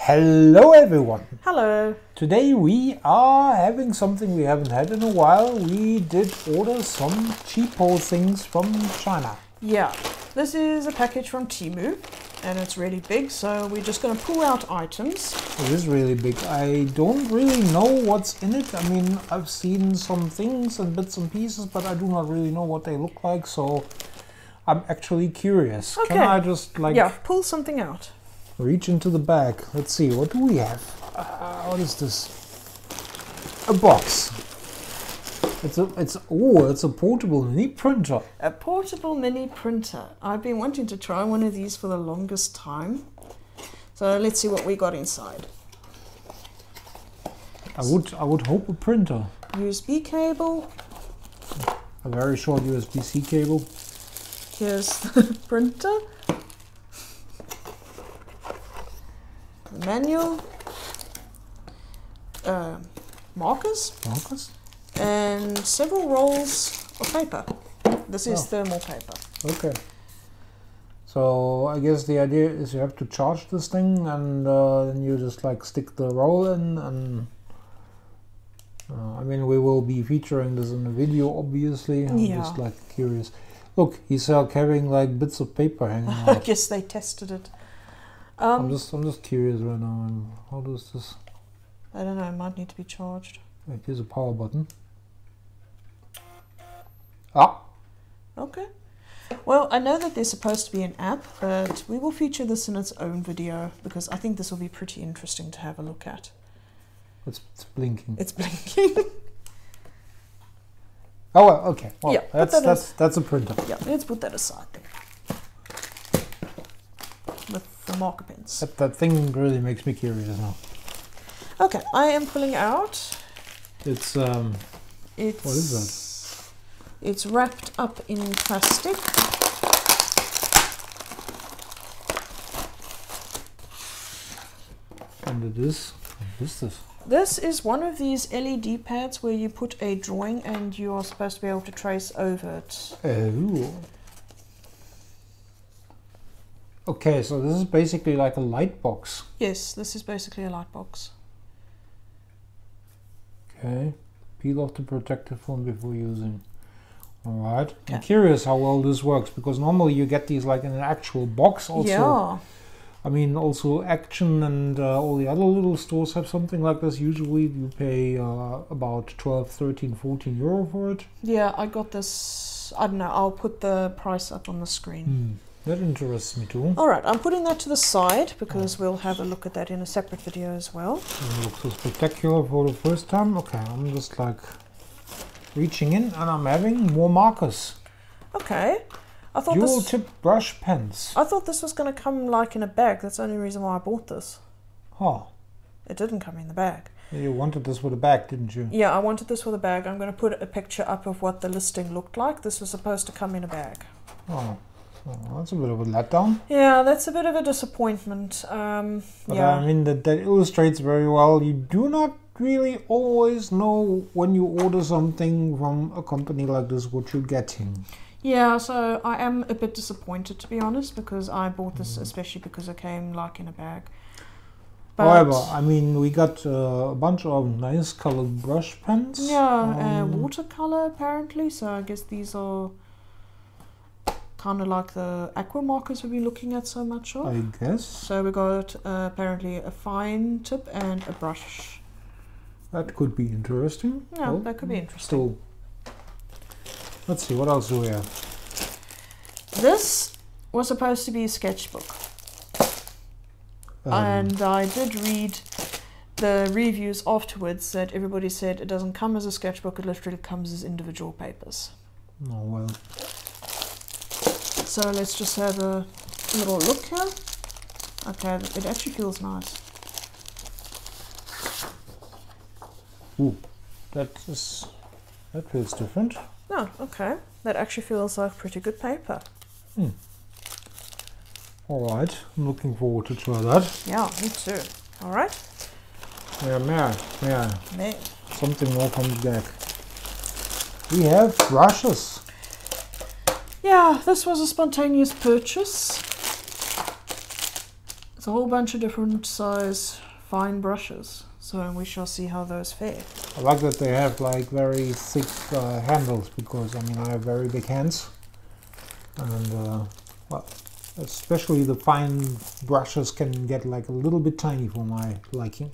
Hello everyone! Hello! Today we are having something we haven't had in a while. We did order some cheapo things from China. Yeah, this is a package from Temu and it's really big, so we're just going to pull out items. It is really big. I don't really know what's in it. I mean, I've seen some things and bits and pieces, but I do not really know what they look like, so I'm actually curious. Okay. Can I just pull something out. Reach into the bag? Let's see, what do we have? What is this? A box. It's a portable mini printer. A portable mini printer. I've been wanting to try one of these for the longest time. So let's see what we got inside. I would hope a printer. USB cable. A very short USB-C cable. Here's the printer. The manual. Markers. And several rolls of paper. This is thermal paper. Okay. So I guess the idea is you have to charge this thing and then you just stick the roll in and I mean we will be featuring this in a video obviously. I'm just curious. Look, he's carrying bits of paper hanging out. I guess they tested it. I'm just curious right now. How does this? I don't know. It might need to be charged. Here's a power button. Ah. Okay. Well, I know that there's supposed to be an app, but we will feature this in its own video because I think this will be pretty interesting to have a look at. It's blinking. It's blinking. Oh well, okay. Well, yeah, that's a printer. Yeah, let's put that aside then. With the marker pens. That thing really makes me curious now. Okay, I am pulling out. It's what is that? It's wrapped up in plastic. And it is. What is this? This is one of these LED pads where you put a drawing and you are supposed to be able to trace over it. Oh. Okay, so this is basically like a light box. Yes, this is basically a light box. Okay. Peel off the protective film before using. Alright. Okay. I'm curious how well this works because normally you get these in an actual box also. Yeah. I mean, also Action and all the other little stores have something like this. Usually you pay about 12, 13, 14 euro for it. Yeah, I got this. I don't know. I'll put the price up on the screen. That interests me too. Alright, I'm putting that to the side because we'll have a look at that in a separate video as well. It looks so spectacular for the first time. Okay, I'm just reaching in and I'm having more markers. Okay. I thought Dual tip brush pens. I thought this was going to come in a bag. That's the only reason why I bought this. Huh. It didn't come in the bag. You wanted this with a bag, didn't you? Yeah, I wanted this with a bag. I'm going to put a picture up of what the listing looked like. This was supposed to come in a bag. Oh, that's a bit of a letdown. Yeah, that's a bit of a disappointment. But I mean, that illustrates very well. You do not really always know when you order something from a company like this what you're getting. Yeah, so I am a bit disappointed, to be honest, because I bought this especially because it came in a bag. But however, I mean, we got a bunch of nice colored brush pens. Yeah, watercolor apparently, so I guess these are kind of like the aqua markers we've been looking at so much of. I guess. So we got apparently a fine tip and a brush. That could be interesting. Yeah, well, that could be interesting. Still, let's see, what else do we have? This was supposed to be a sketchbook. And I did read the reviews afterwards that everybody said it doesn't come as a sketchbook, it literally comes as individual papers. Oh, well. So let's just have a little look here. Okay, it actually feels nice. Ooh, that feels different. Oh, okay. That actually feels like pretty good paper. Alright, I'm looking forward to try that. Yeah, me too. Alright. Yeah. May. Something more comes back. We have brushes. Yeah, this was a spontaneous purchase. It's a whole bunch of different size fine brushes, so we shall see how those fare. I like that they have like very thick handles, because I mean I have very big hands, and well, especially the fine brushes can get like a little bit tiny for my liking.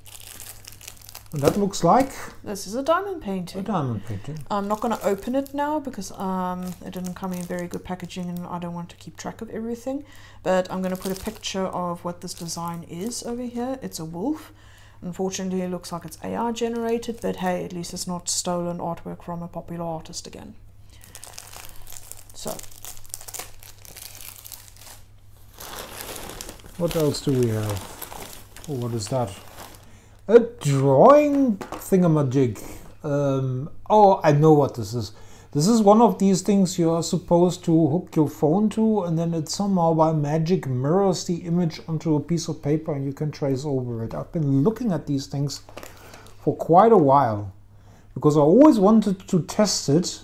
And that looks like this is a diamond painting. A diamond painting. I'm not going to open it now because it didn't come in very good packaging and I don't want to keep track of everything. But I'm going to put a picture of what this design is over here. It's a wolf. Unfortunately, it looks like it's AI generated, but hey, at least it's not stolen artwork from a popular artist again. So, what else do we have? Oh, what is that? A drawing thingamajig. Oh, I know what this is. This is one of these things you are supposed to hook your phone to, and then it somehow by magic mirrors the image onto a piece of paper and you can trace over it. I've been looking at these things for quite a while because I always wanted to test it,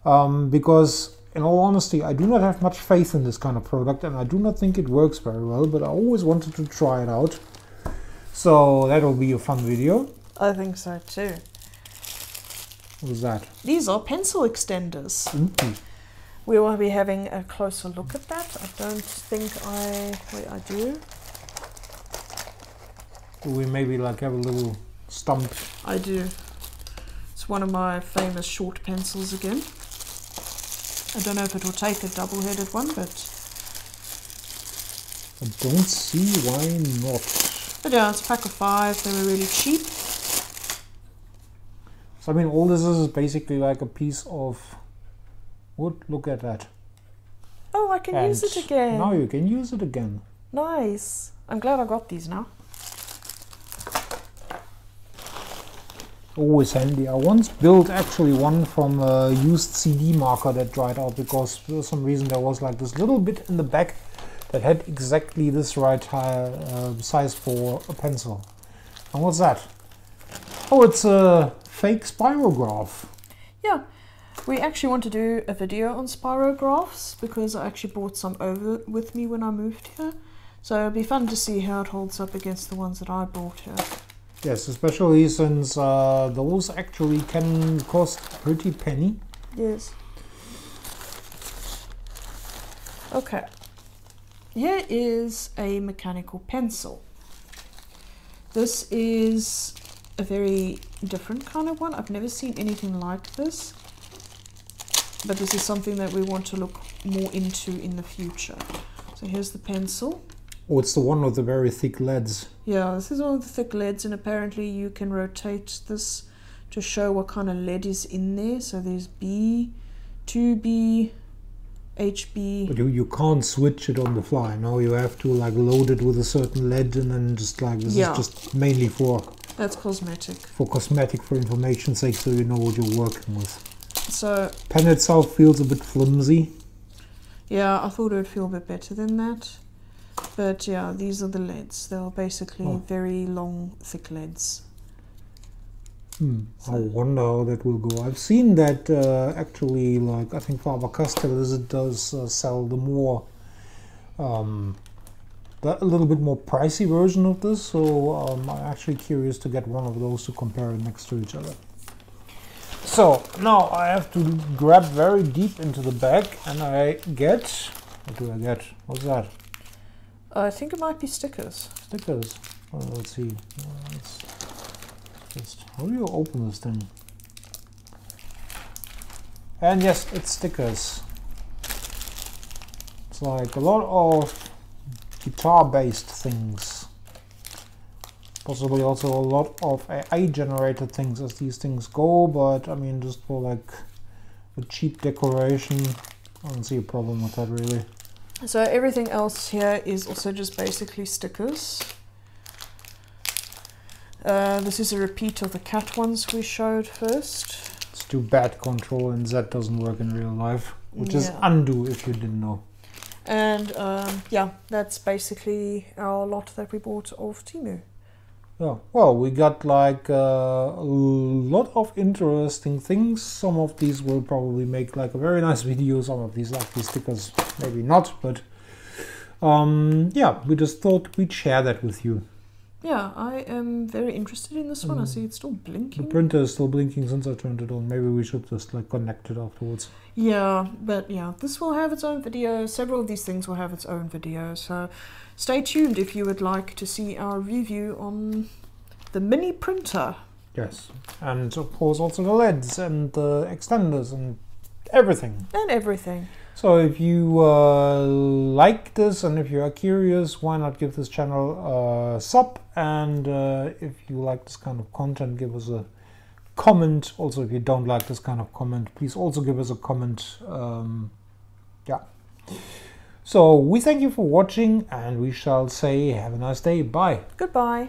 because in all honesty I do not have much faith in this kind of product and I do not think it works very well, but I always wanted to try it out. So that'll be a fun video. I think so too. What is that? These are pencil extenders. Mm-hmm. We will be having a closer look at that. I don't think wait, I do. Do we maybe like have a little stump? I do. It's one of my famous short pencils again. I don't know if it will take a double-headed one, but I don't see why not. But yeah, it's a pack of 5. They were really cheap. So I mean, all this is basically like a piece of wood. Look at that. Oh, I can use it again. Now you can use it again. Nice. I'm glad I got these now. Always handy. I once built actually one from a used CD marker that dried out because for some reason there was like this little bit in the back that had exactly this right size for a pencil. And what's that? Oh, it's a fake spirograph. Yeah, we actually want to do a video on spirographs because I actually brought some over with me when I moved here. So it'll be fun to see how it holds up against the ones that I brought here. Yes, especially since those actually can cost a pretty penny. Yes. Okay. Here is a mechanical pencil. This is a very different kind of one. I've never seen anything like this. But this is something that we want to look more into in the future. So here's the pencil. Oh, it's the one with the very thick leads. Yeah, this is one of the thick leads, and apparently you can rotate this to show what kind of lead is in there. So there's B, 2B, HB. But you can't switch it on the fly. No, you have to like load it with a certain lead and then just like this is just mainly for that's cosmetic. For cosmetic, for information's sake, so you know what you're working with. So pen itself feels a bit flimsy. Yeah, I thought it would feel a bit better than that. But yeah, these are the leads. They're basically very long, thick leads. I wonder how that will go. I've seen that actually, like I think Farben does sell the more, a little bit more pricey version of this. So I'm actually curious to get one of those to compare it next to each other. So now I have to grab very deep into the bag, and I get. What do I get? What's that? I think it might be stickers. Stickers. Well, let's see. How do you open this thing? And yes, it's stickers. It's like a lot of guitar-based things. Possibly also a lot of AI-generated things as these things go, but I mean, just for like a cheap decoration, I don't see a problem with that really. So everything else here is also just basically stickers. This is a repeat of the cat ones we showed first. It's too bad Control and Z doesn't work in real life, which is undo if you didn't know. And yeah, that's basically our lot that we bought off Temu. Yeah, well, we got like a lot of interesting things. Some of these will probably make like a very nice video. Some of these, like these stickers, maybe not, but Yeah, we just thought we'd share that with you. Yeah, I am very interested in this one. I see it's still The blinking. printer is still blinking since I turned it on. Maybe we should just like connect it afterwards. Yeah, but yeah, this will have its own video. Several of these things will have its own video. So stay tuned if you would like to see our review on the mini printer. Yes, and of course also the LEDs and the extenders and everything. And everything. So if you like this and if you are curious, why not give this channel a sub, and if you like this kind of content, give us a comment. Also, if you don't like this kind of comment, please also give us a comment. Yeah. So we thank you for watching, and we shall say have a nice day. Bye. Goodbye.